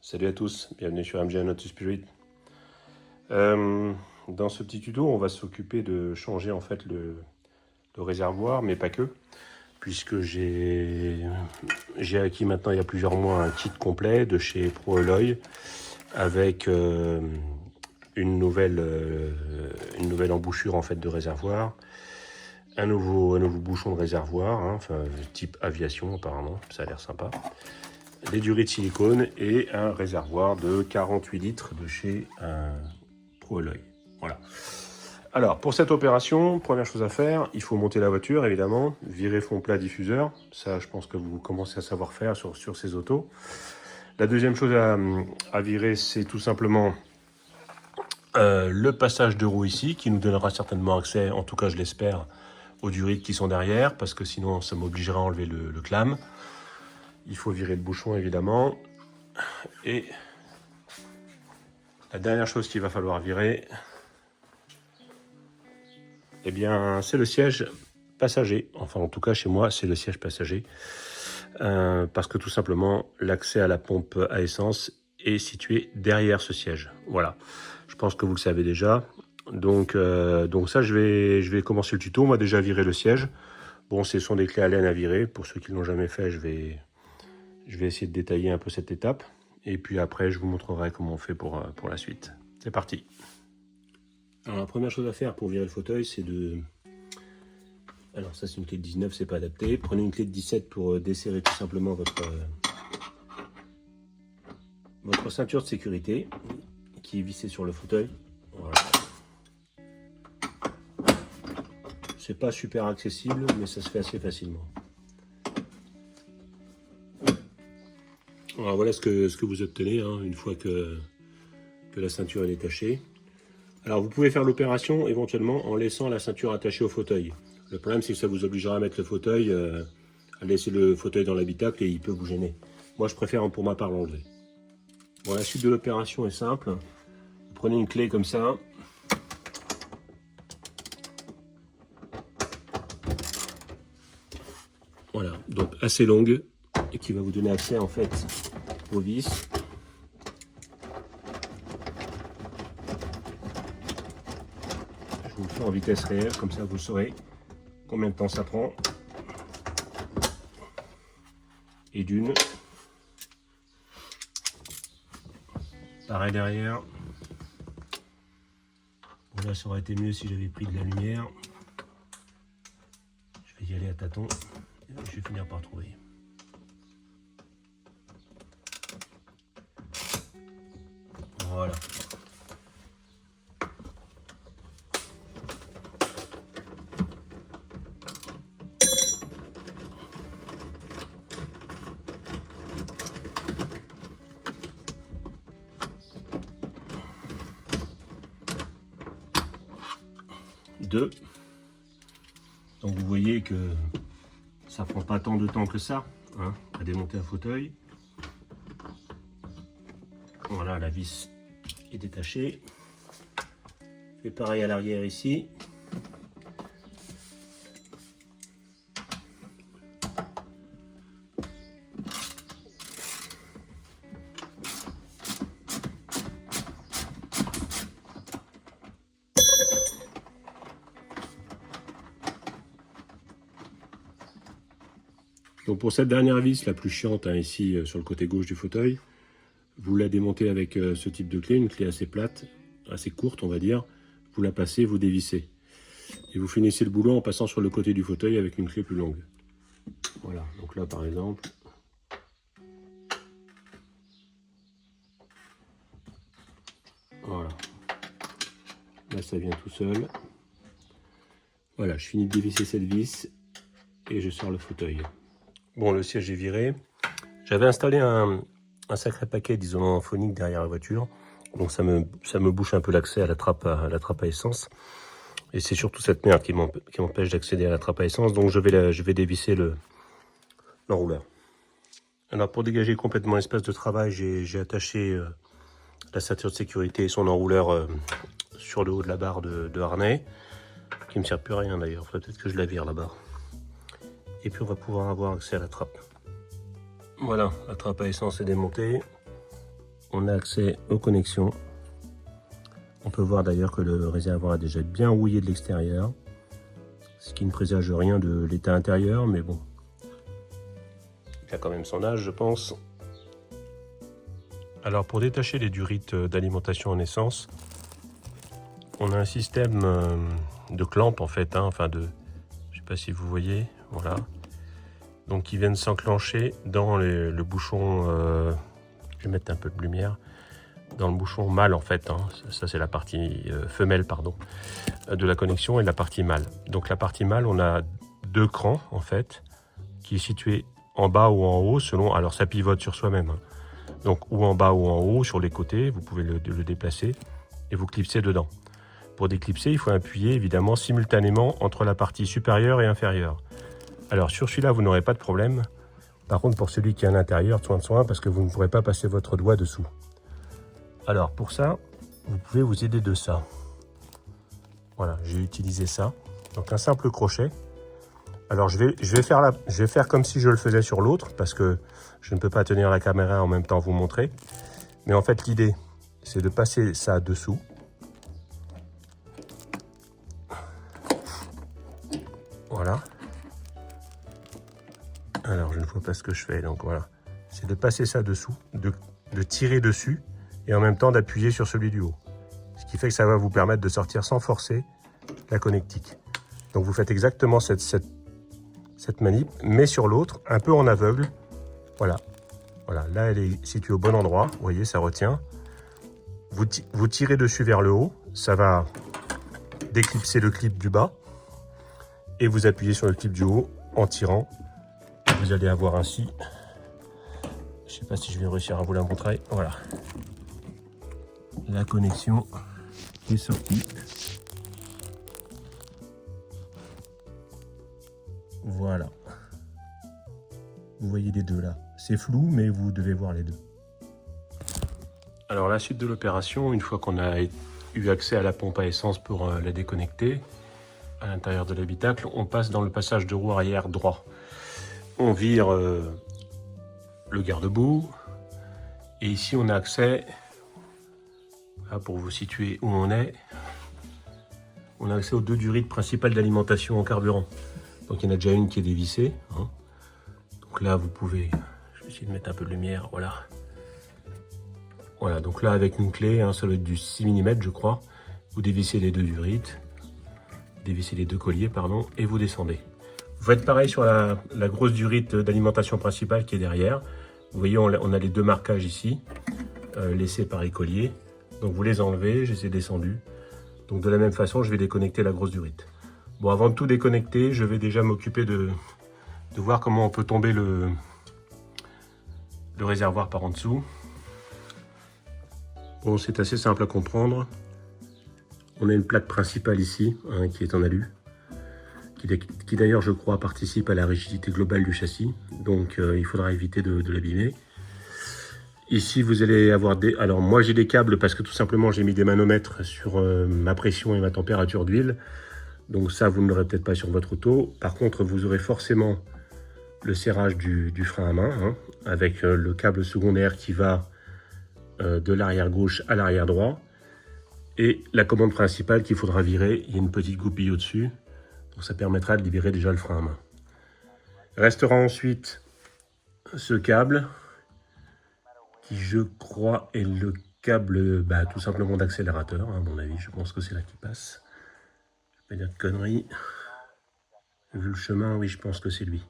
Salut à tous, bienvenue sur MG Not to Spirit. Dans ce petit tuto, on va s'occuper de changer en fait le réservoir, mais pas que, puisque j'ai acquis maintenant il y a plusieurs mois un kit complet de chez ProAlloy avec une nouvelle embouchure en fait de réservoir, un nouveau bouchon de réservoir, hein, enfin type aviation apparemment, ça a l'air sympa. Des durées de silicone et un réservoir de 48 litres de chez ProAlloy. Voilà. Alors, pour cette opération, première chose à faire, il faut monter la voiture, évidemment, virer fond plat diffuseur. Ça, je pense que vous commencez à savoir faire sur ces autos. La deuxième chose à virer, c'est tout simplement le passage de roue ici, qui nous donnera certainement accès, en tout cas je l'espère, aux durites qui sont derrière, parce que sinon ça m'obligerait à enlever le clam. Il faut virer le bouchon évidemment. Et la dernière chose qu'il va falloir virer, eh bien, c'est le siège passager. Enfin, en tout cas, chez moi, c'est le siège passager. Parce que tout simplement, l'accès à la pompe à essence est situé derrière ce siège. Voilà. Je pense que vous le savez déjà. Donc ça, je vais commencer le tuto. On va déjà virer le siège. Bon, ce sont des clés Allen à virer. Pour ceux qui ne l'ont jamais fait, je vais essayer de détailler un peu cette étape. Et puis après, je vous montrerai comment on fait pour la suite. C'est parti. Alors la première chose à faire pour virer le fauteuil, c'est de... Alors ça c'est une clé de 19, c'est pas adapté. Prenez une clé de 17 pour desserrer tout simplement votre ceinture de sécurité qui est vissée sur le fauteuil. Voilà. C'est pas super accessible, mais ça se fait assez facilement. Alors voilà ce que vous obtenez hein, une fois que la ceinture est détachée. Alors vous pouvez faire l'opération éventuellement en laissant la ceinture attachée au fauteuil. Le problème c'est que ça vous obligera à mettre le fauteuil, à laisser le fauteuil dans l'habitacle et il peut vous gêner. Moi je préfère pour ma part l'enlever. Bon, la suite de l'opération est simple. Vous prenez une clé comme ça. Voilà, donc assez longue et qui va vous donner accès en fait aux vis. Je vous le fais en vitesse réelle, comme ça vous saurez combien de temps ça prend. Et d'une. Pareil derrière. Bon, là ça aurait été mieux si j'avais pris de la lumière. Je vais y aller à tâtons. Je vais finir par trouver. Voilà. Deux. Donc vous voyez que ça prend pas tant de temps que ça hein, à démonter un fauteuil. Voilà, la vis est détachée. Je fais pareil à l'arrière ici. Donc pour cette dernière vis, la plus chiante hein, ici sur le côté gauche du fauteuil, vous la démontez avec ce type de clé, une clé assez plate, assez courte on va dire. Vous la passez, vous dévissez. Et vous finissez le boulot en passant sur le côté du fauteuil avec une clé plus longue. Voilà, donc là par exemple. Voilà. Là ça vient tout seul. Voilà, je finis de dévisser cette vis et je sors le fauteuil. Bon, le siège est viré. J'avais installé un sacré paquet d'isolant phonique derrière la voiture. Donc ça me bouche un peu l'accès à la trappe à essence. Et c'est surtout cette merde qui m'empêche d'accéder à la trappe à essence. Donc je vais dévisser l'enrouleur. Alors pour dégager complètement l'espace de travail, j'ai attaché la ceinture de sécurité et son enrouleur sur le haut de la barre de harnais. Qui ne me sert plus à rien d'ailleurs. Peut-être que je la vire là-bas. Et puis on va pouvoir avoir accès à la trappe. Voilà, la trappe à essence est démontée. on a accès aux connexions. On peut voir d'ailleurs que le réservoir a déjà bien rouillé de l'extérieur, ce qui ne présage rien de l'état intérieur, mais bon, il a quand même son âge, je pense. Alors pour détacher les durites d'alimentation en essence, on a un système de clampe en fait, enfin de, je sais pas si vous voyez, voilà. Donc qui viennent s'enclencher dans le bouchon, je vais mettre un peu de lumière, dans le bouchon mâle en fait, ça c'est la partie femelle pardon, de la connexion et la partie mâle. Donc la partie mâle, on a deux crans en fait, qui est situé en bas ou en haut selon, alors ça pivote sur soi-même, donc ou en bas ou en haut sur les côtés, vous pouvez le déplacer et vous clipsez dedans. Pour déclipser, il faut appuyer évidemment simultanément entre la partie supérieure et inférieure. Alors sur celui-là, vous n'aurez pas de problème. Par contre, pour celui qui est à l'intérieur, soin parce que vous ne pourrez pas passer votre doigt dessous. Alors pour ça, vous pouvez vous aider de ça. Voilà, j'ai utilisé ça. Donc un simple crochet. Alors je vais faire comme si je le faisais sur l'autre parce que je ne peux pas tenir la caméra en même temps vous montrer. Mais en fait, l'idée, c'est de passer ça dessous. Voilà. Alors je ne vois pas ce que je fais, donc voilà. C'est de passer ça dessous, de tirer dessus et en même temps d'appuyer sur celui du haut. Ce qui fait que ça va vous permettre de sortir sans forcer la connectique. Donc vous faites exactement cette manip, mais sur l'autre, un peu en aveugle. Voilà. Voilà, là elle est située au bon endroit, vous voyez, ça retient. Vous tirez dessus vers le haut, ça va déclipser le clip du bas. Et vous appuyez sur le clip du haut en tirant. Vous allez avoir ainsi, je ne sais pas si je vais réussir à vous la montrer, voilà. La connexion est sortie. Voilà. Vous voyez les deux là. C'est flou, mais vous devez voir les deux. Alors la suite de l'opération, une fois qu'on a eu accès à la pompe à essence pour la déconnecter, à l'intérieur de l'habitacle, on passe dans le passage de roue arrière droit. On vire le garde-boue. Et ici, on a accès, là, pour vous situer où on a accès aux deux durites principales d'alimentation en carburant. Donc il y en a déjà une qui est dévissée. Donc là, vous pouvez, je vais essayer de mettre un peu de lumière, voilà. Voilà, donc là, avec une clé, ça doit être du 6 mm, je crois. Vous dévissez les deux durites, dévissez les deux colliers, pardon, et vous descendez. Vous faites pareil sur la grosse durite d'alimentation principale qui est derrière. Vous voyez, on a les deux marquages ici, laissés par les colliers. Donc vous les enlevez, je les ai descendus. Donc de la même façon, je vais déconnecter la grosse durite. Bon, avant de tout déconnecter, je vais déjà m'occuper de voir comment on peut tomber le réservoir par en dessous. Bon, c'est assez simple à comprendre. On a une plaque principale ici, qui est en alu, qui d'ailleurs, je crois, participe à la rigidité globale du châssis. Donc, il faudra éviter de l'abîmer. Ici, vous allez avoir des... Alors, moi, j'ai des câbles parce que tout simplement, j'ai mis des manomètres sur ma pression et ma température d'huile. Donc ça, vous ne l'aurez peut-être pas sur votre auto. Par contre, vous aurez forcément le serrage du frein à main, avec le câble secondaire qui va de l'arrière gauche à l'arrière droit. Et la commande principale qu'il faudra virer, il y a une petite goupille au-dessus. Donc ça permettra de libérer déjà le frein à main. Restera ensuite ce câble, qui je crois est le câble tout simplement d'accélérateur, à mon avis. Je pense que c'est là qui passe. Je vais pas dire de conneries. Vu le chemin, oui, je pense que c'est lui.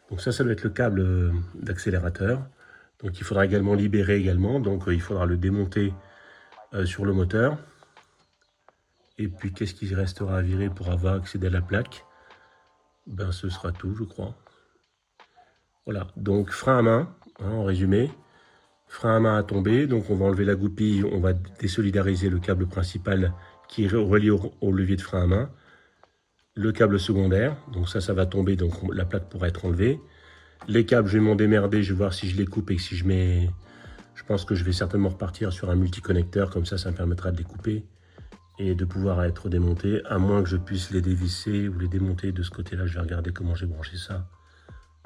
Donc ça doit être le câble d'accélérateur. Donc il faudra également libérer également. Donc il faudra le démonter sur le moteur. Et puis qu'est-ce qui restera à virer pour avoir accédé à la plaque? Ce sera tout, je crois. Voilà, donc frein à main, en résumé. Frein à main à tomber, donc on va enlever la goupille, on va désolidariser le câble principal qui est relié au levier de frein à main. Le câble secondaire, donc ça va tomber, donc la plaque pourra être enlevée. Les câbles, je vais m'en démerder, je vais voir si je les coupe et si je mets... Je pense que je vais certainement repartir sur un multiconnecteur, comme ça me permettra de les couper et de pouvoir être démontés, à moins que je puisse les dévisser ou les démonter de ce côté-là. Je vais regarder comment j'ai branché ça.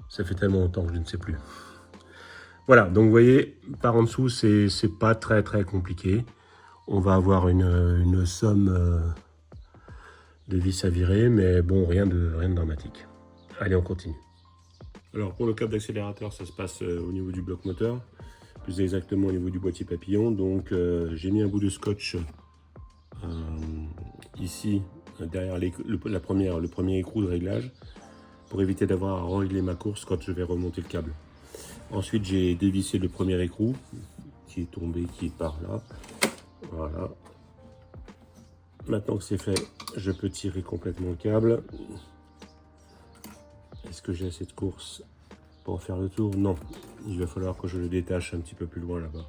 Ça fait tellement longtemps que je ne sais plus. Voilà, donc vous voyez, par en dessous, c'est pas très très compliqué. On va avoir une somme de vis à virer, mais bon, rien de dramatique. Allez, on continue. Alors pour le câble d'accélérateur, ça se passe au niveau du bloc moteur, plus exactement au niveau du boîtier papillon. Donc j'ai mis un bout de scotch ici, derrière le premier écrou de réglage, pour éviter d'avoir à régler ma course quand je vais remonter le câble. Ensuite, j'ai dévissé le premier écrou qui est tombé, qui est par là. Voilà. Maintenant que c'est fait, je peux tirer complètement le câble. Est-ce que j'ai assez de course pour faire le tour? Non. Il va falloir que je le détache un petit peu plus loin là-bas.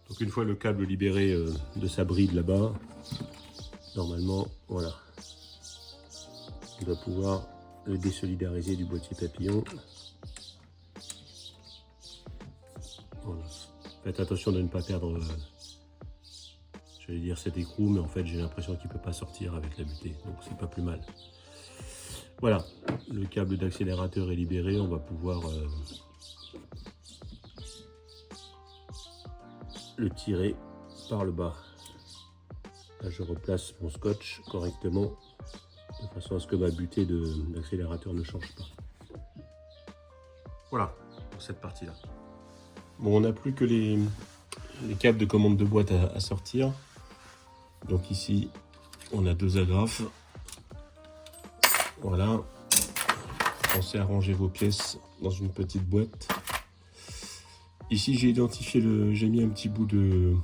Donc une fois le câble libéré de sa bride là-bas, normalement, voilà. On doit pouvoir le désolidariser du boîtier papillon. Voilà. Faites attention de ne pas perdre, j'allais dire cet écrou, mais en fait j'ai l'impression qu'il ne peut pas sortir avec la butée, donc c'est pas plus mal. Voilà, le câble d'accélérateur est libéré, on va pouvoir le tirer par le bas. Là je replace mon scotch correctement, de façon à ce que ma butée d'accélérateur ne change pas. Voilà, pour cette partie-là. Bon, on n'a plus que les câbles de commande de boîte à sortir. Donc ici, on a 2 agrafes. Voilà. Pensez à ranger vos pièces dans une petite boîte. Ici, j'ai identifié j'ai mis un petit bout de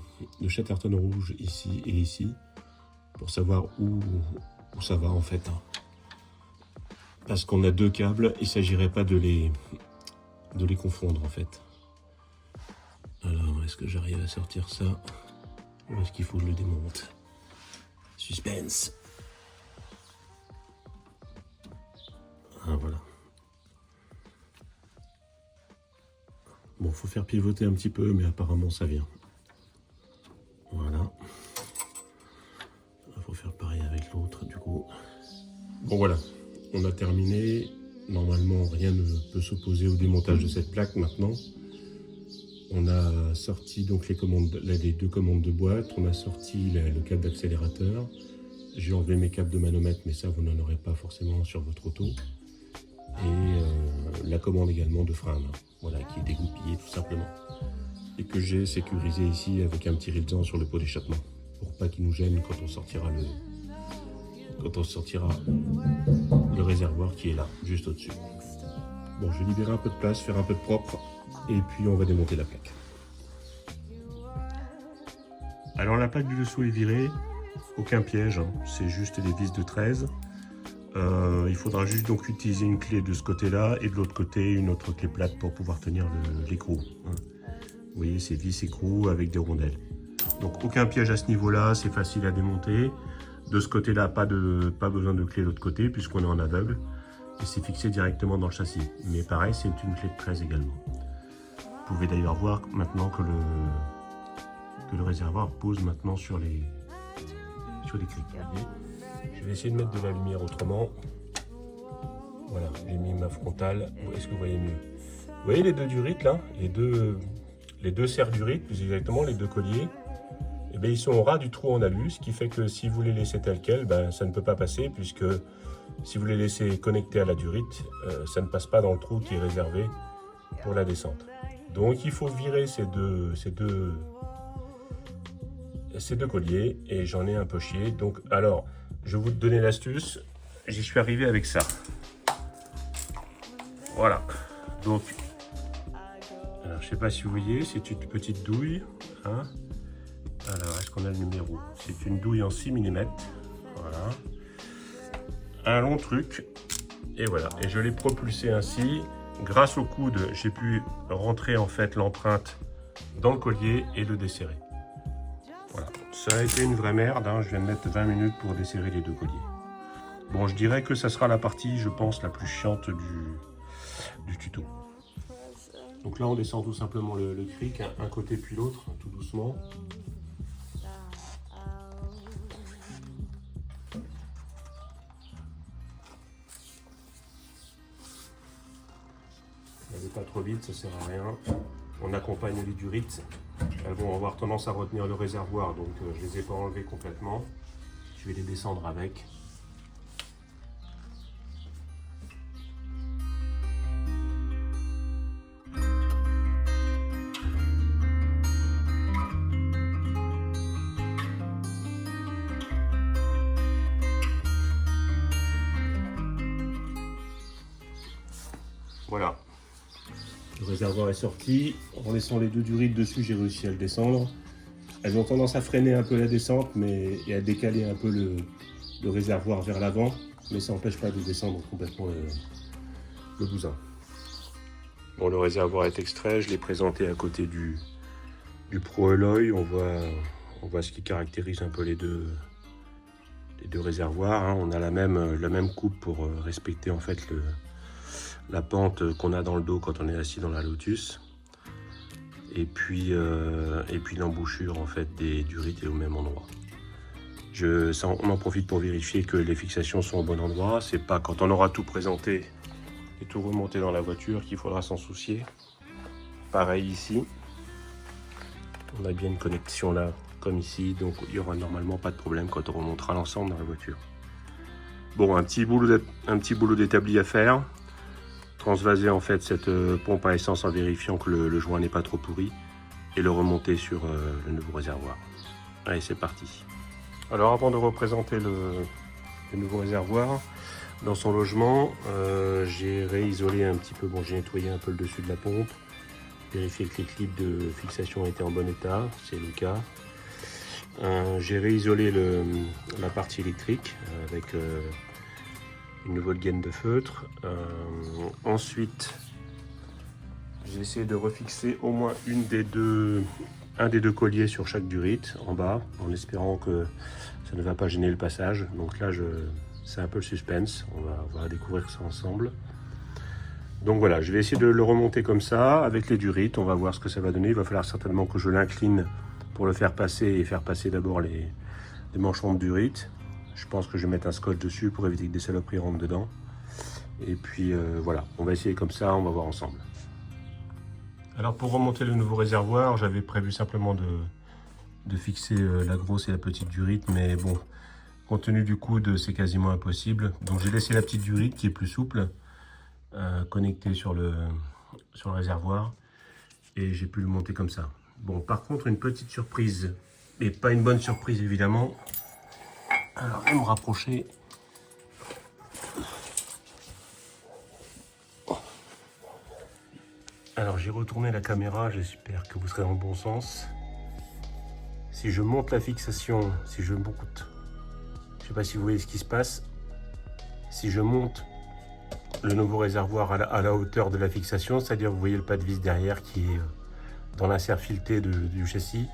Chatterton rouge ici et ici, pour savoir où ça va en fait. Parce qu'on a 2 câbles, il ne s'agirait pas de les confondre en fait. Alors, est-ce que j'arrive à sortir ça? Ou est-ce qu'il faut que je le démonte? Suspense. Ah, voilà. Bon, faut faire pivoter un petit peu, mais apparemment ça vient. Voilà. Il faut faire pareil avec l'autre, du coup. Bon, voilà. On a terminé. Normalement, rien ne peut s'opposer au démontage de cette plaque maintenant. On a sorti donc les 2 commandes de boîte, on a sorti le câble d'accélérateur. J'ai enlevé mes câbles de manomètre, mais ça vous n'en aurez pas forcément sur votre auto. Et la commande également de frein, voilà, qui est dégoupillée tout simplement. Et que j'ai sécurisé ici avec un petit rilsan sur le pot d'échappement, pour pas qu'il nous gêne quand on sortira le réservoir qui est là, juste au-dessus. Bon, je vais libérer un peu de place, faire un peu de propre, et puis on va démonter la plaque. Alors la plaque du dessous est virée, aucun piège, hein. C'est juste des vis de 13. Il faudra juste donc utiliser une clé de ce côté-là et de l'autre côté une autre clé plate pour pouvoir tenir l'écrou. Hein. Vous voyez, c'est vis écrou avec des rondelles. Donc aucun piège à ce niveau-là, c'est facile à démonter. De ce côté-là, pas besoin de clé de l'autre côté puisqu'on est en aveugle. Et c'est fixé directement dans le châssis. Mais pareil, c'est une clé de 13 également. Vous pouvez d'ailleurs voir maintenant que le réservoir pose maintenant sur les clics. Je vais essayer de mettre de la lumière autrement. Voilà, j'ai mis ma frontale. Est-ce que vous voyez mieux? Vous voyez les 2 durites là, les deux serres durites, plus exactement les 2 colliers. Et bien, ils sont au ras du trou en alu, ce qui fait que si vous les laissez tel quel, ben, ça ne peut pas passer, puisque si vous les laissez connectés à la durite, ça ne passe pas dans le trou qui est réservé pour la descente. Donc il faut virer ces deux colliers, et j'en ai un peu chié. Donc alors, je vais vous donner l'astuce, j'y suis arrivé avec ça. Voilà, donc, alors je sais pas si vous voyez, c'est une petite douille. Hein. Alors, est-ce qu'on a le numéro? C'est une douille en 6 mm. Voilà. Un long truc. Et voilà. Et je l'ai propulsé ainsi. Grâce au coude, j'ai pu rentrer en fait l'empreinte dans le collier et le desserrer. Voilà. Ça a été une vraie merde. Hein. Je viens de mettre 20 minutes pour desserrer les 2 colliers. Bon, je dirais que ça sera la partie, je pense, la plus chiante du tuto. Donc là, on descend tout simplement le cric, un côté puis l'autre, tout doucement. pas trop vite, ça sert à rien. On accompagne les durites. Elles vont avoir tendance à retenir le réservoir, donc je les ai pas enlevées complètement. Je vais les descendre avec. Voilà, le réservoir est sorti. En laissant les deux durites dessus, j'ai réussi à le descendre. Elles ont tendance à freiner un peu la descente et à décaler un peu le réservoir vers l'avant, mais ça n'empêche pas de descendre complètement le bousin. Bon, le réservoir est extrait, je l'ai présenté à côté du Pro Alloy. On voit ce qui caractérise un peu les deux réservoirs. Hein. On a la même coupe pour respecter en fait la pente qu'on a dans le dos quand on est assis dans la Lotus. Et puis l'embouchure en fait des durites est au même endroit. On en profite pour vérifier que les fixations sont au bon endroit. C'est pas quand on aura tout présenté et tout remonté dans la voiture qu'il faudra s'en soucier. Pareil ici. On a bien une connexion là comme ici, donc il n'y aura normalement pas de problème quand on remontera l'ensemble dans la voiture. Bon, un petit boulot d'établi à faire. Transvaser en fait cette pompe à essence en vérifiant que le joint n'est pas trop pourri et le remonter sur le nouveau réservoir. Allez, c'est parti. Alors avant de représenter le nouveau réservoir, dans son logement, j'ai réisolé un petit peu, bon j'ai nettoyé un peu le dessus de la pompe, vérifié que les clips de fixation étaient en bon état, c'est le cas. J'ai réisolé la partie électrique avec une nouvelle gaine de feutre. Ensuite, j'ai essayé de refixer au moins un des deux colliers sur chaque durite en bas, en espérant que ça ne va pas gêner le passage. Donc là, c'est un peu le suspense. On va découvrir ça ensemble. Donc voilà, je vais essayer de le remonter comme ça avec les durites. On va voir ce que ça va donner. Il va falloir certainement que je l'incline pour le faire passer et faire passer d'abord les manchons de durites. Je pense que je vais mettre un scotch dessus pour éviter que des saloperies rentrent dedans. Et puis voilà, on va essayer comme ça, on va voir ensemble. Alors pour remonter le nouveau réservoir, j'avais prévu simplement de fixer la grosse et la petite durite, mais bon, compte tenu du coude, c'est quasiment impossible. Donc j'ai laissé la petite durite qui est plus souple, connectée sur le réservoir, et j'ai pu le monter comme ça. Bon, par contre, une petite surprise, et pas une bonne surprise évidemment. Alors, je vais me rapprocher. Alors, j'ai retourné la caméra, j'espère que vous serez dans le bon sens. Si je monte la fixation, je ne sais pas si vous voyez ce qui se passe. Si je monte le nouveau réservoir à la hauteur de la fixation, c'est-à-dire vous voyez le pas de vis derrière qui est dans l'insert fileté du châssis,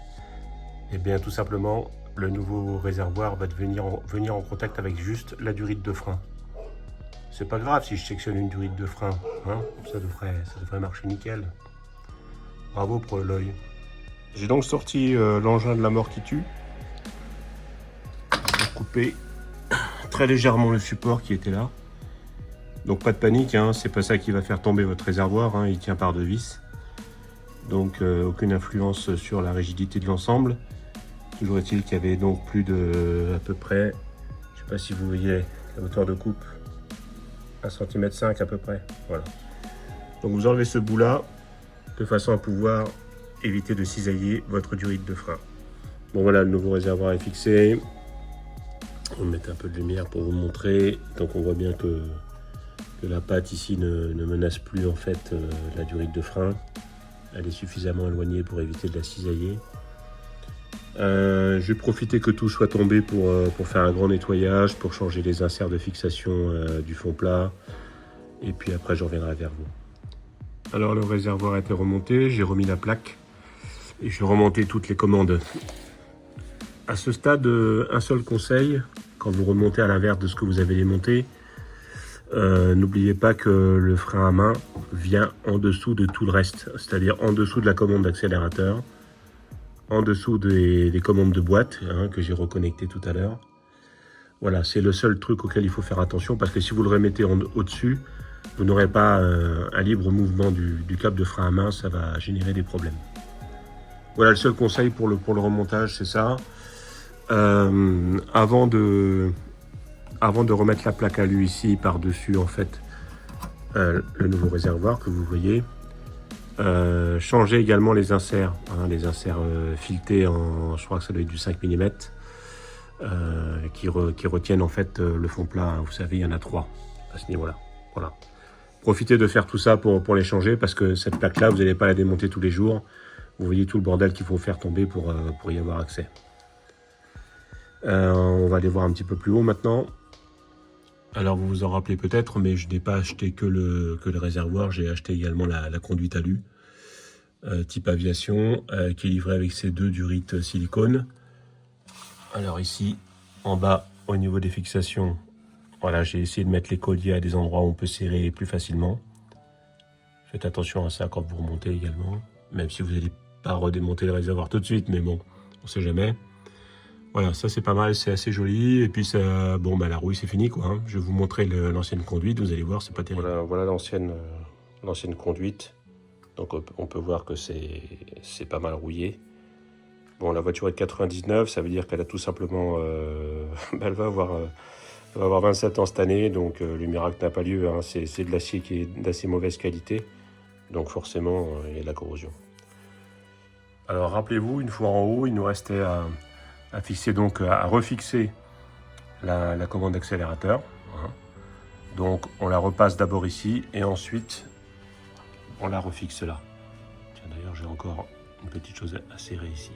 et bien tout simplement, le nouveau réservoir va venir en contact avec juste la durite de frein. C'est pas grave si je sectionne une durite de frein, hein, ça devrait marcher nickel. Bravo Pro Alloy. J'ai donc sorti l'engin de la mort qui tue. J'ai coupé très légèrement le support qui était là. Donc pas de panique, hein, c'est pas ça qui va faire tomber votre réservoir, hein, il tient par deux vis. Donc aucune influence sur la rigidité de l'ensemble. Toujours est-il qu'il y avait donc plus de à peu près, je sais pas si vous voyez la hauteur de coupe, 1,5 cm à peu près. Voilà. Donc vous enlevez ce bout là de façon à pouvoir éviter de cisailler votre durite de frein. Bon voilà, le nouveau réservoir est fixé. On va mettre un peu de lumière pour vous montrer. Donc on voit bien que la patte ici ne menace plus en fait la durite de frein. Elle est suffisamment éloignée pour éviter de la cisailler. Je vais profiter que tout soit tombé pour faire un grand nettoyage, pour changer les inserts de fixation du fond plat. Et puis après je reviendrai vers vous. Alors le réservoir a été remonté, j'ai remis la plaque et je vais remonter toutes les commandes. À ce stade, un seul conseil, quand vous remontez à l'inverse de ce que vous avez démonté, n'oubliez pas que le frein à main vient en dessous de tout le reste, c'est-à-dire en dessous de la commande d'accélérateur, en dessous des commandes de boîte hein, que j'ai reconnectées tout à l'heure. Voilà, c'est le seul truc auquel il faut faire attention parce que si vous le remettez au-dessus, vous n'aurez pas un libre mouvement du câble de frein à main, ça va générer des problèmes. Voilà le seul conseil pour le remontage, c'est ça. Avant de remettre la plaque à lui ici par-dessus en fait le nouveau réservoir que vous voyez, changez également les inserts, hein, les inserts filetés en, je crois que ça doit être du 5 mm, qui retiennent en fait le fond plat. Vous savez, il y en a 3 à ce niveau-là. Voilà. Profitez de faire tout ça pour les changer, parce que cette plaque-là, vous n'allez pas la démonter tous les jours. Vous voyez tout le bordel qu'il faut faire tomber pour y avoir accès. On va aller voir un petit peu plus haut maintenant. Alors vous vous en rappelez peut-être, mais je n'ai pas acheté que le réservoir, j'ai acheté également la conduite alu type aviation qui est livrée avec ces 2 durites silicone. Alors ici, en bas, au niveau des fixations, voilà, j'ai essayé de mettre les colliers à des endroits où on peut serrer plus facilement. Faites attention à ça quand vous remontez également, même si vous n'allez pas redémonter le réservoir tout de suite, mais bon, on ne sait jamais. Voilà, ça c'est pas mal, c'est assez joli. Et puis ça, bon, bah, la rouille c'est fini quoi. Hein. Je vais vous montrer l'ancienne conduite, vous allez voir, c'est pas terrible. Voilà l'ancienne conduite. Donc on peut voir que c'est pas mal rouillé. Bon, la voiture est de 99, ça veut dire qu'elle a tout simplement, elle va avoir 27 ans cette année, donc le miracle n'a pas lieu. Hein. C'est de l'acier qui est d'assez mauvaise qualité, donc forcément il y a de la corrosion. Alors rappelez-vous, une fois en haut, il nous restait à fixer, donc à refixer la commande d'accélérateur. Hein. Donc on la repasse d'abord ici et ensuite on la refixe là. Tiens, d'ailleurs j'ai encore une petite chose à serrer ici.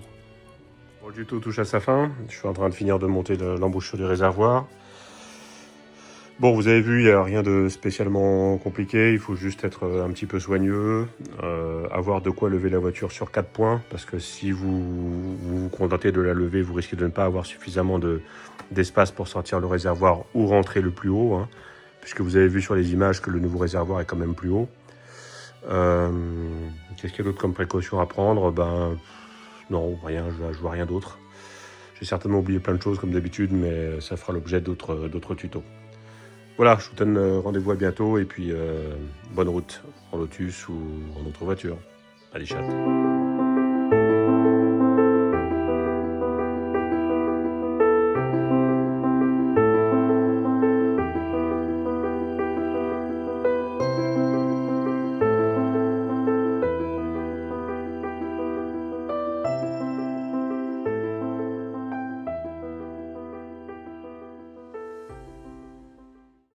Bon, le tuto touche à sa fin. Je suis en train de finir de monter l'embouchure du réservoir. Bon, vous avez vu, il n'y a rien de spécialement compliqué, il faut juste être un petit peu soigneux, avoir de quoi lever la voiture sur 4 points, parce que si vous vous contentez de la lever, vous risquez de ne pas avoir suffisamment d'espace pour sortir le réservoir ou rentrer le plus haut, hein, puisque vous avez vu sur les images que le nouveau réservoir est quand même plus haut. Qu'est-ce qu'il y a d'autre comme précaution à prendre? Ben, non, rien, je vois rien d'autre. J'ai certainement oublié plein de choses comme d'habitude, mais ça fera l'objet d'autres tutos. Voilà, je vous donne rendez-vous à bientôt et puis bonne route en Lotus ou en autre voiture. Allez, chat.